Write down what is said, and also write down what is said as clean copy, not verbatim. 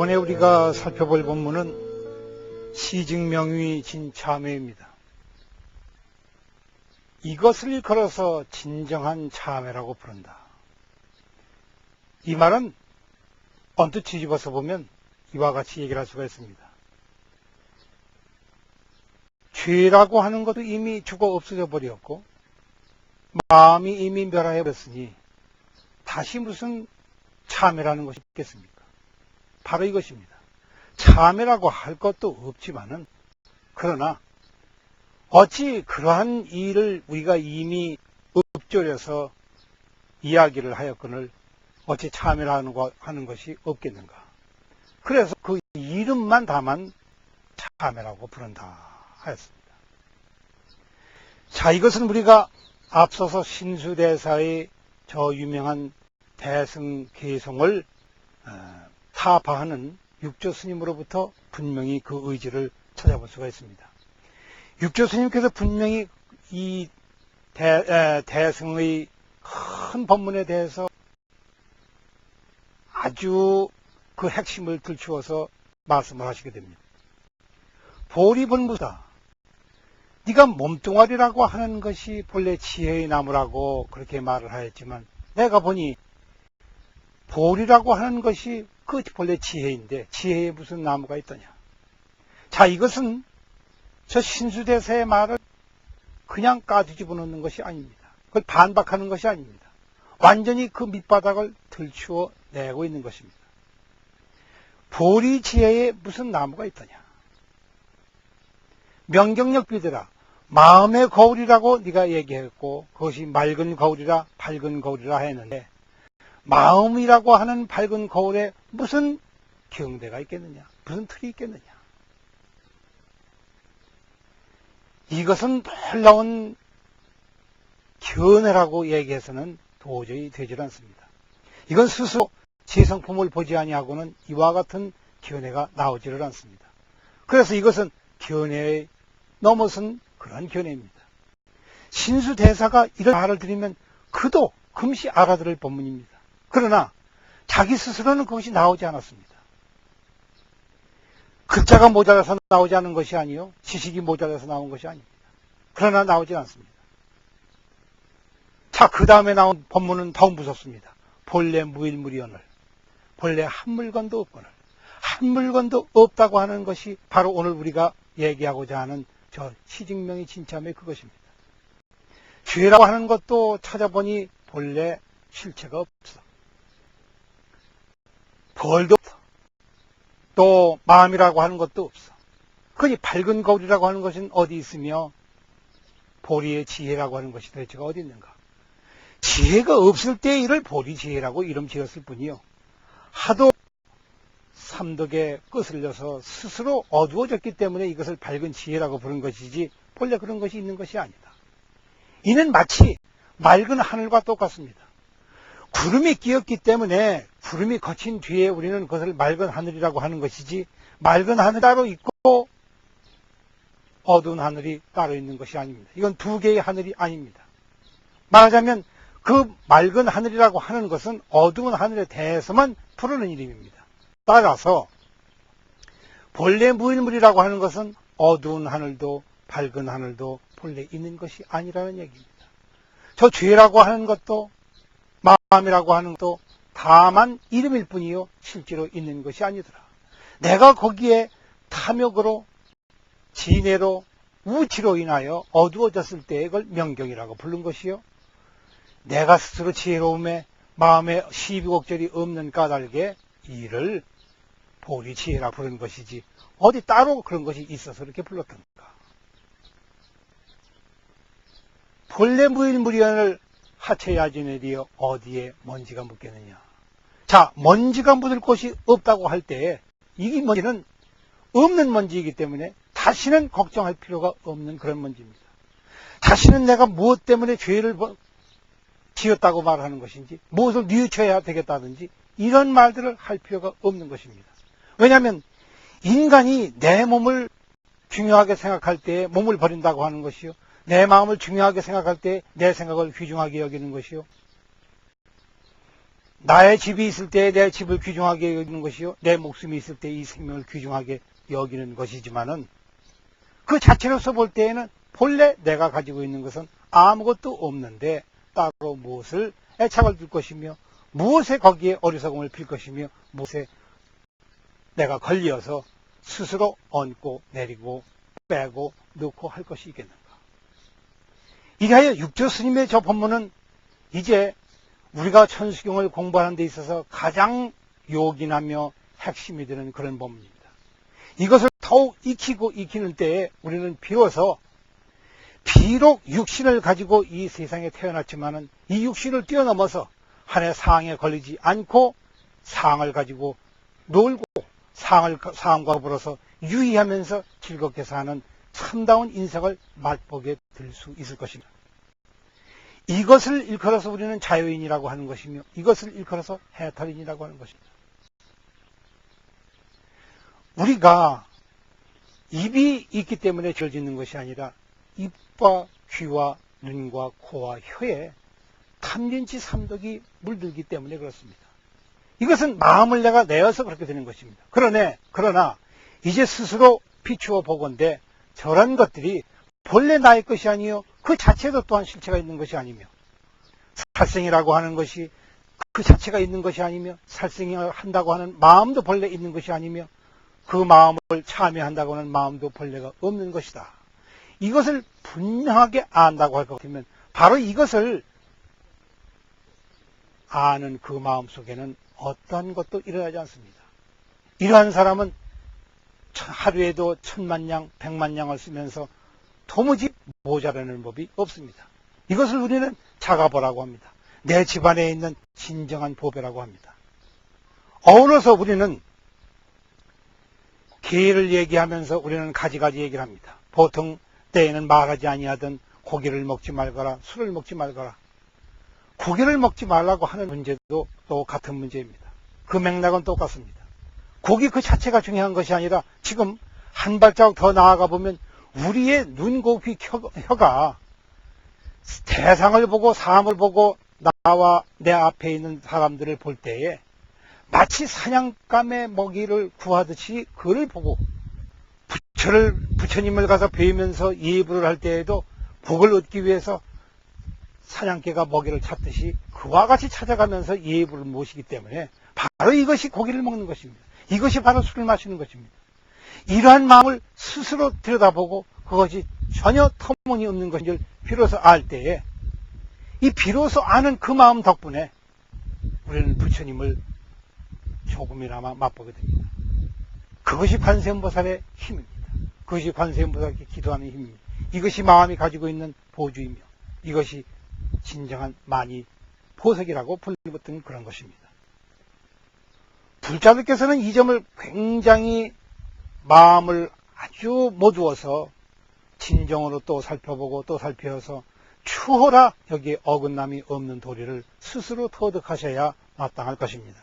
이번에 우리가 살펴볼 본문은 시증명의 진참회입니다. 이것을 일컬어서 진정한 참회라고 부른다. 이 말은 언뜻 뒤집어서 보면 이와 같이 얘기를 할 수가 있습니다. 죄라고 하는 것도 이미 죽어 없어져 버렸고 마음이 이미 멸하여 버렸으니 다시 무슨 참회라는 것이 있겠습니까? 바로 이것입니다. 참회라고 할 것도 없지만은 그러나 어찌 그러한 일을 우리가 이미 읊조려서 이야기를 하였거늘 어찌 참회라는 하는 것이 없겠는가. 그래서 그 이름만 다만 참회라고 부른다 하였습니다. 자, 이것은 우리가 앞서서 신수대사의 저 유명한 대승개송을 타파하는 육조 스님으로부터 분명히 그 의지를 찾아볼 수가 있습니다. 육조 스님께서 분명히 이 대승의 큰 법문에 대해서 아주 그 핵심을 들추어서 말씀을 하시게 됩니다. 보리불무다. 네가 몸뚱아리라고 하는 것이 본래 지혜의 나무라고 그렇게 말을 하였지만 내가 보니 보리라고 하는 것이 그 본래 지혜인데 지혜에 무슨 나무가 있더냐. 자, 이것은 저 신수대사의 말을 그냥 까뒤집어 놓는 것이 아닙니다. 그걸 반박하는 것이 아닙니다. 완전히 그 밑바닥을 들추어 내고 있는 것입니다. 보리 지혜에 무슨 나무가 있더냐. 명경력 비대라. 마음의 거울이라고 네가 얘기했고 그것이 맑은 거울이라 밝은 거울이라 했는데 마음이라고 하는 밝은 거울에 무슨 경대가 있겠느냐, 무슨 틀이 있겠느냐. 이것은 놀라운 견해라고 얘기해서는 도저히 되질 않습니다. 이건 스스로 제 성품을 보지 아니하고는 이와 같은 견해가 나오지를 않습니다. 그래서 이것은 견해에 넘어선 그런 견해입니다. 신수대사가 이런 말을 드리면 그도 금시 알아들을 법문입니다. 그러나 자기 스스로는 그것이 나오지 않았습니다. 글자가 모자라서 나오지 않은 것이 아니요, 지식이 모자라서 나온 것이 아닙니다. 그러나 나오지 않습니다. 자, 그 다음에 나온 법문은 더욱 무섭습니다. 본래 무일무리언을, 본래 한 물건도 없거늘, 한 물건도 없다고 하는 것이 바로 오늘 우리가 얘기하고자 하는 저 시증명의 진참의 그것입니다. 죄라고 하는 것도 찾아보니 본래 실체가 없어. 벌도 없어. 또 마음이라고 하는 것도 없어. 그니 밝은 거울이라고 하는 것은 어디 있으며 보리의 지혜라고 하는 것이 대체가 어디 있는가. 지혜가 없을 때의 일을 보리 지혜라고 이름 지었을 뿐이요, 하도 삼덕에 거슬려서 스스로 어두워졌기 때문에 이것을 밝은 지혜라고 부른 것이지 본래 그런 것이 있는 것이 아니다. 이는 마치 맑은 하늘과 똑같습니다. 구름이 끼었기 때문에 구름이 거친 뒤에 우리는 그것을 맑은 하늘이라고 하는 것이지 맑은 하늘 따로 있고 어두운 하늘이 따로 있는 것이 아닙니다. 이건 두 개의 하늘이 아닙니다. 말하자면 그 맑은 하늘이라고 하는 것은 어두운 하늘에 대해서만 부르는 이름입니다. 따라서 본래 무일물이라고 하는 것은 어두운 하늘도 밝은 하늘도 본래 있는 것이 아니라는 얘기입니다. 저 죄라고 하는 것도 마음이라고 하는 것도 다만 이름일 뿐이요 실제로 있는 것이 아니더라. 내가 거기에 탐욕으로 진해로 우치로 인하여 어두워졌을 때 그걸 명경이라고 부른 것이요, 내가 스스로 지혜로움에 마음에 시비곡절이 없는 까닭에 이를 보리 지혜라 부른 것이지 어디 따로 그런 것이 있어서 이렇게 불렀던가. 본래 무일무리언을 하체야진에리어 어디에 먼지가 묻겠느냐. 자, 먼지가 묻을 곳이 없다고 할 때에 이 먼지는 없는 먼지이기 때문에 다시는 걱정할 필요가 없는 그런 먼지입니다. 다시는 내가 무엇 때문에 죄를 지었다고 말하는 것인지 무엇을 뉘우쳐야 되겠다든지 이런 말들을 할 필요가 없는 것입니다. 왜냐하면 인간이 내 몸을 중요하게 생각할 때에 몸을 버린다고 하는 것이요, 내 마음을 중요하게 생각할 때 내 생각을 귀중하게 여기는 것이요, 나의 집이 있을 때 내 집을 귀중하게 여기는 것이요, 내 목숨이 있을 때 이 생명을 귀중하게 여기는 것이지만은, 그 자체로서 볼 때에는 본래 내가 가지고 있는 것은 아무것도 없는데 따로 무엇을 애착을 둘 것이며, 무엇에 거기에 어리석음을 필 것이며, 무엇에 내가 걸려서 스스로 얹고 내리고 빼고 넣고 할 것이 있겠는가. 이하여 육조 스님의 저 법문은 이제 우리가 천수경을 공부하는 데 있어서 가장 요긴하며 핵심이 되는 그런 법문입니다. 이것을 더욱 익히고 익히는 때에 우리는 비로소 비록 육신을 가지고 이 세상에 태어났지만은 이 육신을 뛰어넘어서 한해 상에 걸리지 않고 상을 가지고 놀고 상과 더불어서 유의하면서 즐겁게 사는 참다운 인생을 맛보게 될 수 있을 것입니다. 이것을 일컬어서 우리는 자유인이라고 하는 것이며, 이것을 일컬어서 해탈인이라고 하는 것입니다. 우리가 입이 있기 때문에 죄를 짓는 것이 아니라 입과 귀와 눈과 코와 혀에 탐진치 삼독이 물들기 때문에 그렇습니다. 이것은 마음을 내가 내어서 그렇게 되는 것입니다. 그러나 이제 스스로 비추어 보건대 저런 것들이 본래 나의 것이 아니요 그 자체도 또한 실체가 있는 것이 아니며, 살생이라고 하는 것이 그 자체가 있는 것이 아니며, 살생을 한다고 하는 마음도 본래 있는 것이 아니며, 그 마음을 참여한다고 하는 마음도 본래가 없는 것이다. 이것을 분명하게 안다고 할 것 같으면 바로 이것을 아는 그 마음 속에는 어떠한 것도 일어나지 않습니다. 이러한 사람은 하루에도 10,000냥, 100,000냥을 쓰면서 도무지 모자라는 법이 없습니다. 이것을 우리는 자가보라고 합니다. 내 집안에 있는 진정한 보배라고 합니다. 어우러서 우리는 계를 얘기하면서 우리는 가지가지 얘기를 합니다. 보통 때에는 말하지 아니하던 고기를 먹지 말거라, 술을 먹지 말거라. 고기를 먹지 말라고 하는 문제도 또 같은 문제입니다. 그 맥락은 똑같습니다. 고기 그 자체가 중요한 것이 아니라 지금 한 발자국 더 나아가 보면 우리의 눈, 코, 귀, 혀가 대상을 보고 사람을 보고 나와 내 앞에 있는 사람들을 볼 때에 마치 사냥감의 먹이를 구하듯이 그를 보고, 부처님을 가서 뵈면서 예불을 할 때에도 복을 얻기 위해서 사냥개가 먹이를 찾듯이 그와 같이 찾아가면서 예불을 모시기 때문에 바로 이것이 고기를 먹는 것입니다. 이것이 바로 술을 마시는 것입니다. 이러한 마음을 스스로 들여다보고 그것이 전혀 터무니없는 것인 줄 비로소 알 때에, 이 비로소 아는 그 마음 덕분에 우리는 부처님을 조금이나마 맛보게 됩니다. 그것이 관세음보살의 힘입니다. 그것이 관세음보살께 기도하는 힘입니다. 이것이 마음이 가지고 있는 보주이며, 이것이 진정한 만이 보석이라고 불리웠던 그런 것입니다. 불자들께서는 이 점을 굉장히 마음을 아주 모두어서 진정으로 또 살펴보고 또 살펴서 추호라 여기에 어긋남이 없는 도리를 스스로 터득하셔야 마땅할 것입니다.